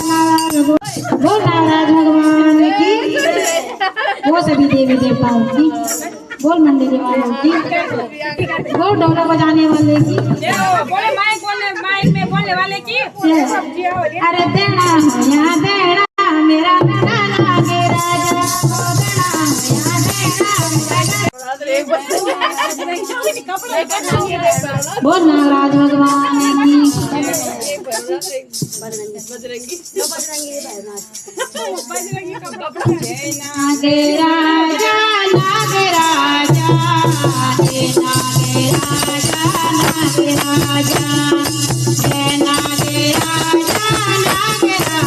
बोल नाराज भगवान की, वो सभी देवी देवताओं की, बोल मंदिर वालों की, बोल ढोलक बजाने वाले की, बोले माइक में बोलने वाले की। अरे देना यहाँ देना मेरा देना लागे राजा, बोल नाराज भगवान की, नागे राजा नागे राजा नागे राजा नागे राजा जय नागे राजा नागे राजा नागे राजा नागे राजा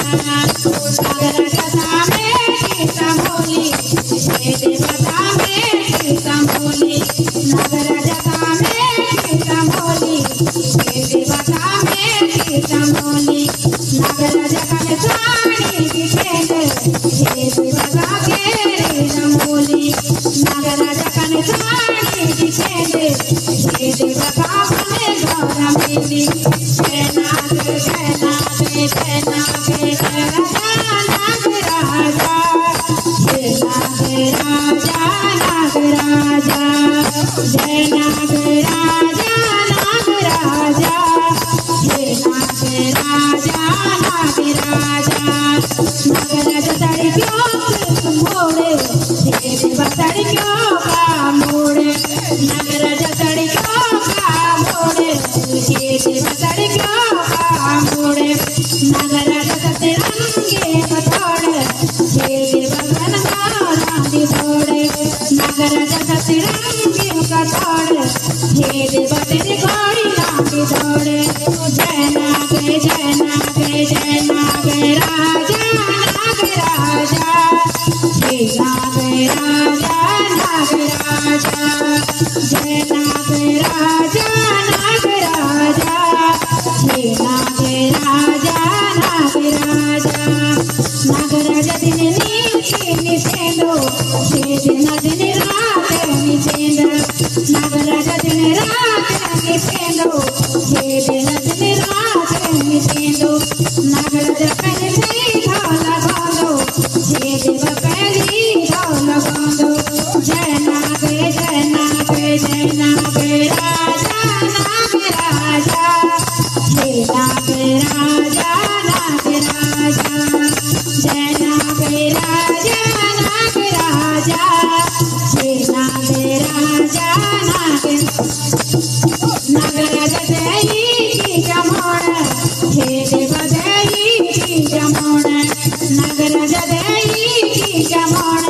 नगर कथा में सीता बोली देवता में सीता बोली नगर कथा में सीता बोली देवता में सीता बोली नगर जगन स्वामी की खेल देवता के रंगोली नगर जगन स्वामी की खेल देवता बने गौरा मेली जय नाग जय नाग जय नाग जय नाग राजा जय नाग राजा नाग राजा जय नाग राजा नाग राजा जय नाग राजा नाग राजा नगर जसड़ क्यों मोड़े तेरे बसड़ क्यों का मोड़े नगर जसड़ क्यों का मोड़े तेरे बसड़ क्यों का मोड़े नगर जसते रंगे पथोड़े तेरे बगन गाना छोड़े नगर जसते रंगे पथोड़े तेरे बसड़ घोड़ी लांगी दौड़े जय नाग जय नाग जय नाग राजा नाग राजा जय नाग राजा नाग राजा जय नाग राजा नाग राजा जय नाग राजा नाग राजा नाग राजा दिन नीचे निसेंदो दिन दिन रात निसेंदो नाग राजा दिन रात निसेंदो दिन दिन रात निसेंदो नाग राजा पहले ढोला गांदो जय देव पहली ढोला गांदो जय नाग जय नाग जय नाग राजा नाग राजा जय नाग राजा नाग राजा जय नाग राजा नाग राजा जय नाग राजा नाग नाग राजा देई की जमोण हे देव देई की जमोण नाग राजा देई की जमोण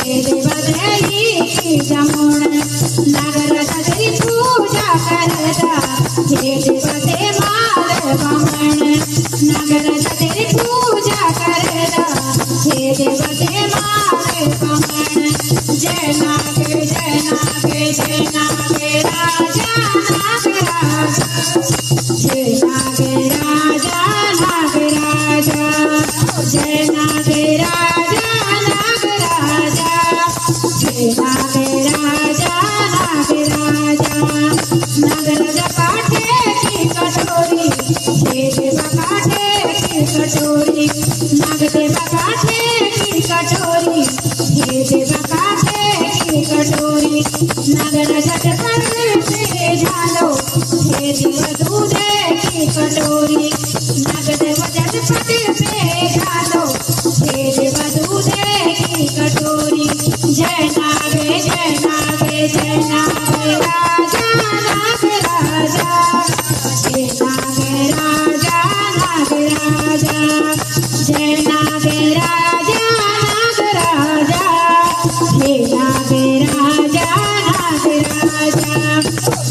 हे देव देई की जमोण नाग पे झालो हे देवा दूधे की कटोरी नगद वजन पट पे झालो हे देवा दूधे की कटोरी जय नागे जय नागे जय नागे राजा नाग राजा जय नागे राजा नाग राजा जय नागे राजा नाग राजा हे नागे राजा नाग राजा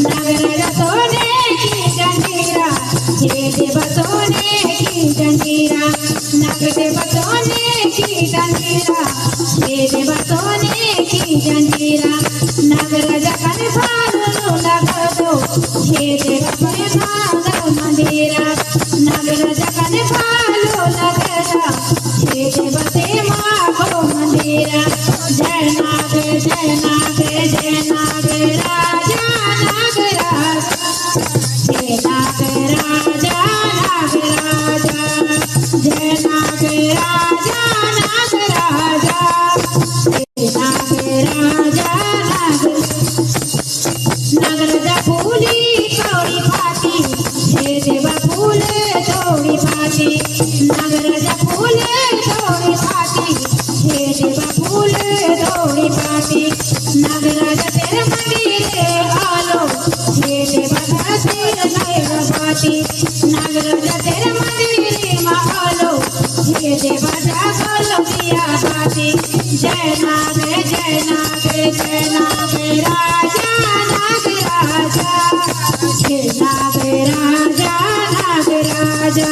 नाग राजा सोने की जंजीरा हे देव सोने की जंजीरा नाग देव सोने की जंजीरा हे देव सोने की जंजीरा नाग राजा कन भालो लगा दो हे देव पर नाग मंदिरा नाग राजा कन भालो लगा दो हे देव ते मागो मंदिरा जय नाग जय नाग जय नाग राजा नाग राजा जय नाग राजा नाग राजा जय नाग राजा नाग राजा जय नाग राजा नाग नागराजा फूली तोड़ी फाटी हे देवा फूल तोड़ी फाटी नागराजा फूल तोड़ी फाटी हे देवा फूल तोड़ी फाटी नागराजा तेरे मंदिरे आलो हे देवा धरती नैव फाटी नागराजा तेरे मंदिरे में आलो हे देवा जागलो दिया फाटी जय नाग जय नाग जय नाग राजा नाग राजा जय नाग राजा नाग राजा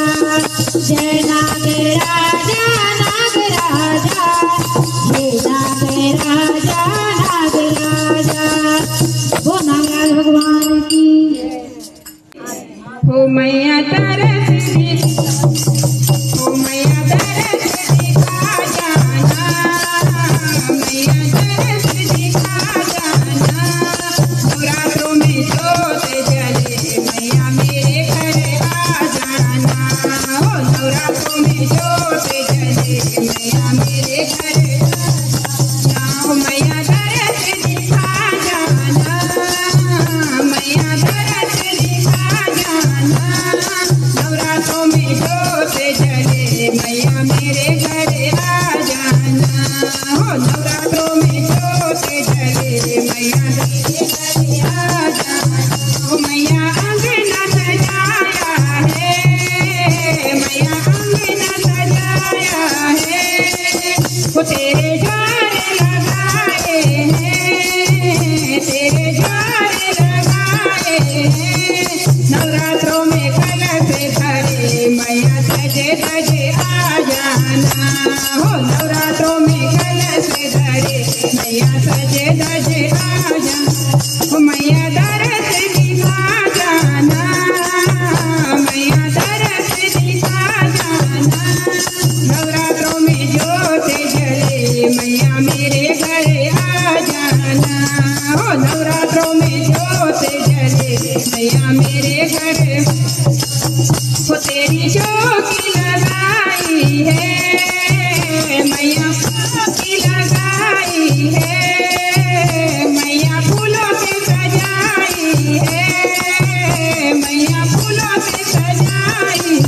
जय नाग राजा नाग राजा जय नाग राजा नाग राजा वो नागराज भगवान की हो मैया तरस हो मैया तरस दिखा जाना मैया तरस दिखा जाना नवरात्रों में जोत जले मैया मेरे घर आ जाना हो नवरात्रों में जोत जले मैया मेरे घर आओ मैया तरस दिखा जाना मैया तरस दिखा जाना नवरात्रों में जोत जले मैया मेरे घर आ जाना हो नवरात्रों में जोत जले मैया मेरे घर आ जाना हो मैया अंगना सजाया है मैया अंगना सजाया है वो तेरे द्वार लगाए हैं तेरे द्वार लगाए हैं नवरात्रों में कलश धरे मैया सजे धजे आ जाना हो नवरात्रों में कलश धरे मैया सजे धजे आ जाना हो मैया दरस दिखा जाना मैया दरस दिखा जाना नवरात्रों में जोत जले मैया मेरे घर आ जाना हो नवरात्रों में जोत जले मैया मेरे घर वो तेरी चौकी लगाई है मैया चौकी लगाई है मैया फूलों से सजाई है मैया फूलों से सजाई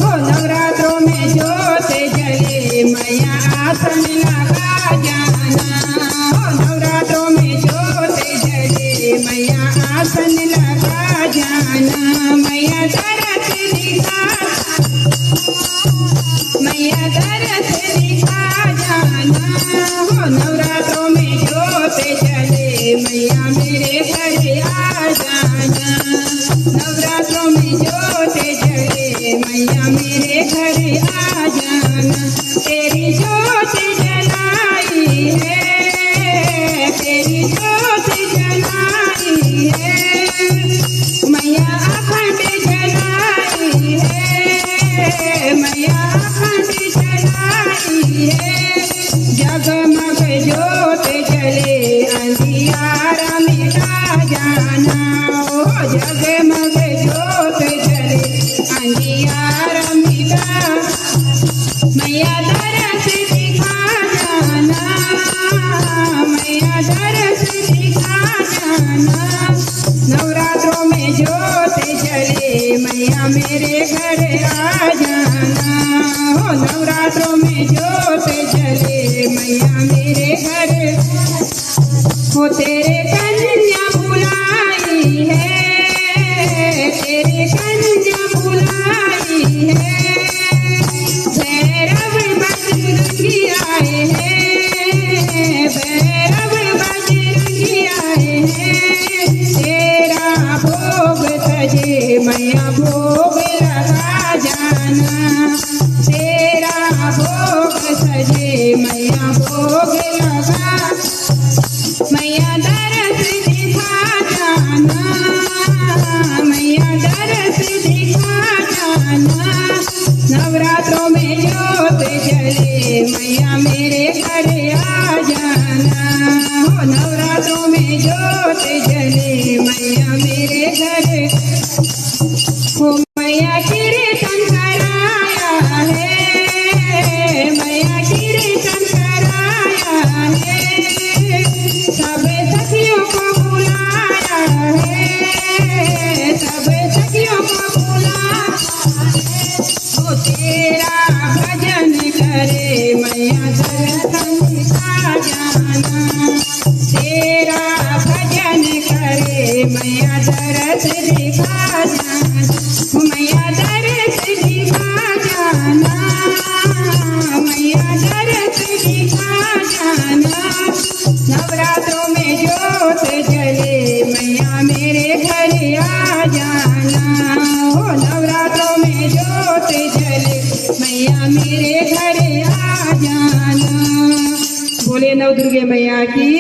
हो नवरात्रों में जोत जले मैया आसन लगा जाना हो नवरात्रों में जोत जले मैया आसन लगा जाना मैया दरस दिखा मैया दरस दिखा जाना हो नवरात्रों में जोत जले मैया मेरे घर आ जाना नवरात्रों में जोत जले मैया मेरे घर आ जाना तेरी जोत जलाई है तेरी जोत जलाई है मैया अखंड जलाई है मैया अखंड जलाई है जगमग जोत जले अंधियारा मिटा जाना ओ जगमग जोत जले अंधियारा मिटा मैया दरस दिखा जाना मैया दरस दिखा जाना नवरात्रों में जोत जले मैया मेरे घर आ जाना हो नवरात्रों में जोत जले मैया मेरे घर हो तेरे कन्या बुलाई है तेरे कन्या बुलाई है भैरव बजरंगी आए हैं भैरव बजरंगी आए हैं तेरा भोग सजे मैया भोग लगा जाना तेरा भोग सजे मैया भोग लगा मैया दरस दिखा जाना मैया दरस दिखा जाना नवरात्रों में जोत जले मैया मेरे घर आ जाना हो नवरात्रों में जोत जले मैया मेरे घर हो मैया कीर्तन कराया है मैया कीर्तन कराया है सब सखियों को बुलाया है सब सखियों को बुलाया हो तेरा भजन करे मैया दर्शन आ जाना तेरा भजन करे मैया दरस दिखा जाना मैया दरस दिखा जाना मैया दरस दिखा जाना नवरात्रों में जोत जले मैया मेरे घर आ जाना हो नवरात्रों में जोत जले मैया मेरे घर आ जाना बोले नव दुर्गे मैया की